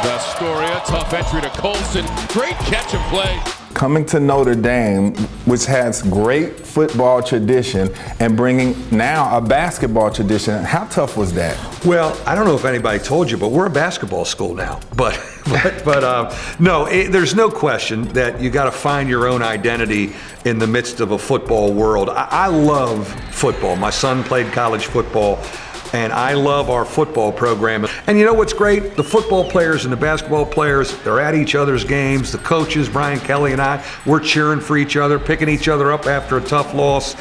Astoria, tough entry to Colson. Great catch and play. Coming to Notre Dame, which has great football tradition, and bringing now a basketball tradition, how tough was that? Well, I don't know if anybody told you, but we're a basketball school now. But no, there's no question that you got to find your own identity in the midst of a football world. I love football. My son played college football. And I love our football program. And you know what's great? The football players and the basketball players, they're at each other's games. The coaches, Brian Kelly and I, we're cheering for each other, picking each other up after a tough loss.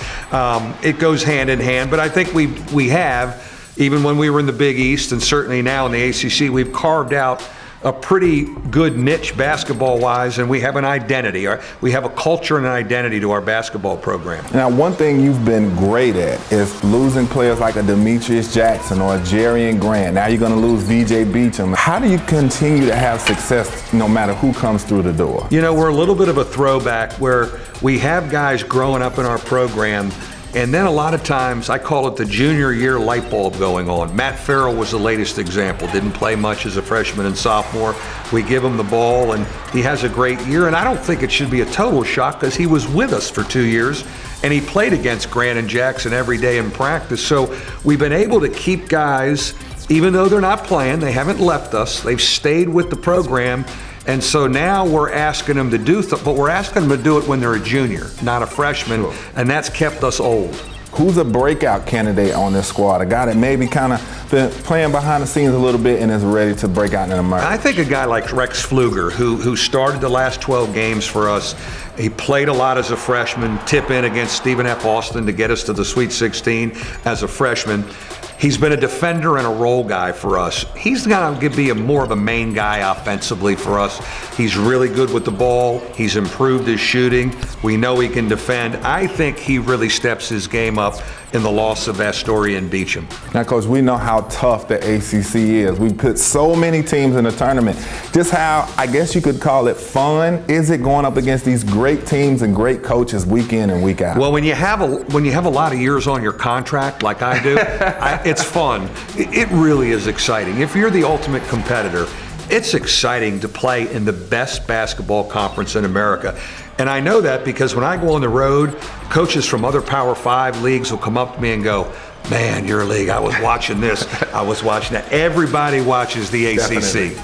It goes hand in hand. But I think we have, even when we were in the Big East and certainly now in the ACC, we've carved out a pretty good niche basketball-wise, and we have an identity. We have a culture and an identity to our basketball program. Now, one thing you've been great at is losing players like a Demetrius Jackson or a Jerrion Grant. Now you're going to lose VJ Beacham. How do you continue to have success no matter who comes through the door? You know, we're a little bit of a throwback where we have guys growing up in our program, and then a lot of times, I call it the junior year light bulb going on. Matt Farrell was the latest example. Didn't play much as a freshman and sophomore. We give him the ball, and he has a great year. And I don't think it should be a total shock because he was with us for 2 years, and he played against Grant and Jackson every day in practice. So we've been able to keep guys, even though they're not playing, they haven't left us. They've stayed with the program. And so now we're asking them to do but we're asking them to do it when they're a junior, not a freshman, sure. And that's kept us old. Who's a breakout candidate on this squad? A guy that maybe kind of been playing behind the scenes a little bit and is ready to break out in America? I think a guy like Rex Pfluger, who started the last 12 games for us. He played a lot as a freshman, tip in against Stephen F. Austin to get us to the Sweet 16 as a freshman. He's been a defender and a role guy for us. He's going to be more of a main guy offensively for us. He's really good with the ball. He's improved his shooting. We know he can defend. I think he really steps his game up in the loss of Astoria and Beacham. Now, Coach, we know how tough the ACC is. We put so many teams in the tournament. Just how, I guess you could call it, fun is it going up against these great teams and great coaches week in and week out? Well, when you have a lot of years on your contract like I do, it's fun. It really is exciting. If you're the ultimate competitor, it's exciting to play in the best basketball conference in America. And I know that because when I go on the road, coaches from other Power 5 leagues will come up to me and go, "Man, your league, I was watching this, I was watching that." Everybody watches the ACC. Definitely.